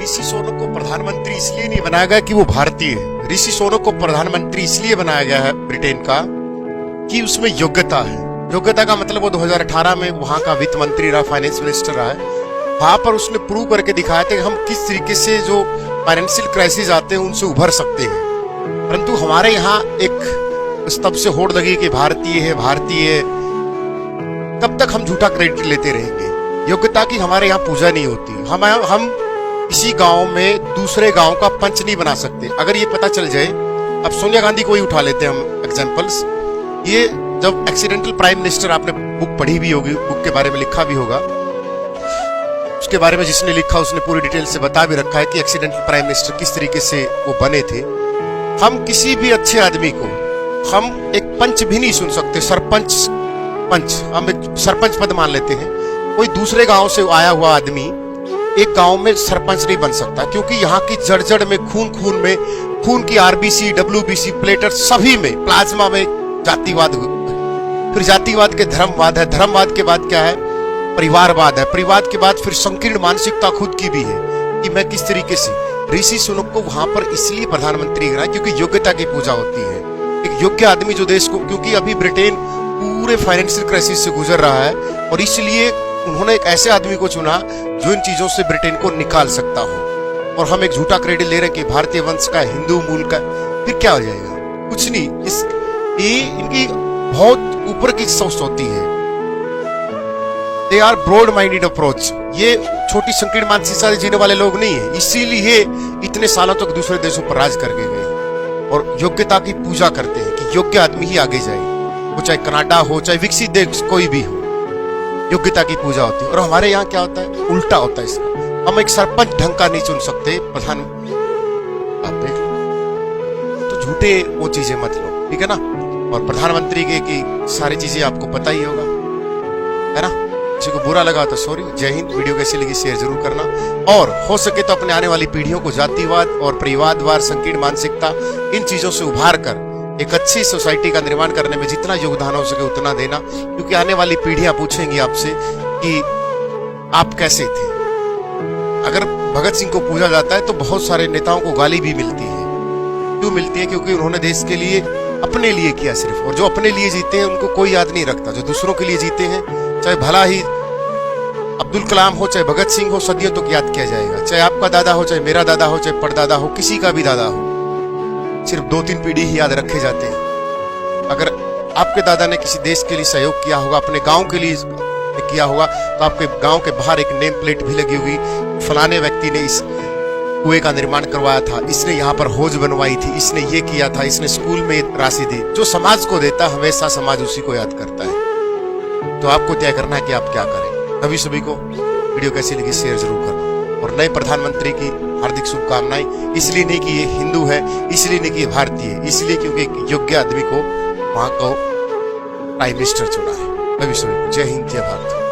ऋषि सुनक को प्रधानमंत्री इसलिए नहीं बनाया गया कि वो भारतीय है। ऋषि सुनक को प्रधानमंत्री इसलिए बनाया गया है ब्रिटेन का कि उसमें योग्यता है। योग्यता का मतलब वो 2018 में वहां का वित्त मंत्री रहा, फाइनेंस मिनिस्टर रहा है। वहां पर उसने प्रूव करके दिखाया था कि हम किस तरीके से जो फाइनेंशियल क्राइसिस आते हैं उनसे उभर सकते हैं। परंतु हमारे यहाँ एक स्तंभ से होड़ लगी कि भारतीय है, भारतीय है। कब तक हम झूठा क्रेडिट लेते रहेंगे? योग्यता की हमारे यहाँ पूजा नहीं होती। हम किसी गांव में दूसरे गांव का पंच नहीं बना सकते। अगर ये पता चल जाए, अब सोनिया गांधी को ही उठा लेते हैं हम एग्जांपल्स। ये जब एक्सीडेंटल प्राइम मिनिस्टर, आपने बुक पढ़ी भी होगी, बुक के बारे में लिखा भी होगा, उसके बारे में जिसने लिखा उसने पूरी डिटेल से बता भी रखा है कि एक्सीडेंटल प्राइम मिनिस्टर किस तरीके से वो बने थे। हम किसी भी अच्छे आदमी को हम एक पंच भी नहीं सुन सकते। सरपंच हम एक सरपंच पद मान लेते हैं। कोई दूसरे गांव से आया हुआ आदमी एक गांव में सरपंच नहीं बन सकता, क्योंकि यहाँ की जड़ में खून की आरबीसी, डब्ल्यूबीसी, प्लेटर सभी में, प्लाज्मा में जातिवाद। फिर जातिवाद के धर्मवाद है, धर्मवाद के बाद क्या है? परिवारवाद है, परिवार के बाद फिर संकीर्ण मानसिकता खुद की भी है कि मैं किस तरीके से। ऋषि सुनक को वहां पर इसलिए प्रधानमंत्री बनाया क्योंकि योग्यता की पूजा होती है। एक योग्य आदमी जो देश को, क्योंकि अभी ब्रिटेन पूरे फाइनेंशियल क्राइसिस से गुजर रहा है और इसलिए उन्होंने एक ऐसे आदमी को चुना जो इन चीजों से ब्रिटेन को निकाल सकता हो। और हम एक झूठा क्रेडिट ले रहे कि भारतीय वंश का, हिंदू मूल का, फिर क्या हो जाएगा? कुछ नहीं। ये इनकी बहुत ऊपर की सोच होती है। They are broad minded approach. ये छोटी संकीर्ण मानसिकता से जीने वाले लोग नहीं है, इसीलिए इतने सालों तक दूसरे देशों पर राज करके गए और योग्यता की पूजा करते हैं कि योग्य आदमी ही आगे जाए। वो चाहे कनाडा हो, चाहे विकसित देश कोई भी हो, योग्यता की पूजा होती है। और हमारे यहाँ क्या होता है? उल्टा होता है इसका। हम एक सरपंच ढंग का नहीं चुन सकते, प्रधान। आप देख लो तो झूठे वो चीजें मत लो, ठीक है ना। और प्रधानमंत्री के की सारी चीजें आपको पता ही होगा, है ना। किसी को बुरा लगा तो सॉरी। जय हिंद। वीडियो कैसी लगी शेयर जरूर करना, और हो सके तो अपने आने वाली पीढ़ियों को जातिवाद और परिवारवाद, संकीर्ण मानसिकता, इन चीजों से उभार कर एक अच्छी सोसाइटी का निर्माण करने में जितना योगदान हो सके उतना देना, क्योंकि आने वाली पीढ़ियां पूछेंगी आपसे कि आप कैसे थे। अगर भगत सिंह को पूजा जाता है तो बहुत सारे नेताओं को गाली भी मिलती है। क्यों मिलती है? क्योंकि उन्होंने देश के लिए, अपने लिए किया सिर्फ। और जो अपने लिए जीते हैं उनको कोई याद नहीं रखता। जो दूसरों के लिए जीते हैं, चाहे भला ही अब्दुल कलाम हो, चाहे भगत सिंह हो, सदियों तक याद किया जाएगा। चाहे आपका दादा हो, चाहे मेरा दादा हो, चाहे परदादा हो, किसी का भी दादा हो, सिर्फ 2-3 पीढ़ी ही याद रखे जाते हैं। अगर आपके दादा ने किसी देश के लिए सहयोग किया होगा, अपने गांव के लिए किया होगा, तो आपके गांव के बाहर एक नेम प्लेट भी लगी होगी, फलाने व्यक्ति ने इस कुएं का निर्माण करवाया था, इसने यहाँ पर हौज बनवाई थी, इसने ये किया था, इसने स्कूल में राशि दी। जो समाज को देता है हमेशा समाज उसी को याद करता है। तो आपको तय करना है कि आप क्या करें। सभी को वीडियो कैसी लगी शेयर जरूर करना, और नए प्रधानमंत्री की हार्दिक शुभकामनाएं। इसलिए नहीं कि ये हिंदू है, इसलिए नहीं कि ये भारतीय है, इसलिए क्योंकि एक योग्य आदमी को वहां को प्राइम मिनिस्टर चुना है। सभी को जय हिंद, जय भारत।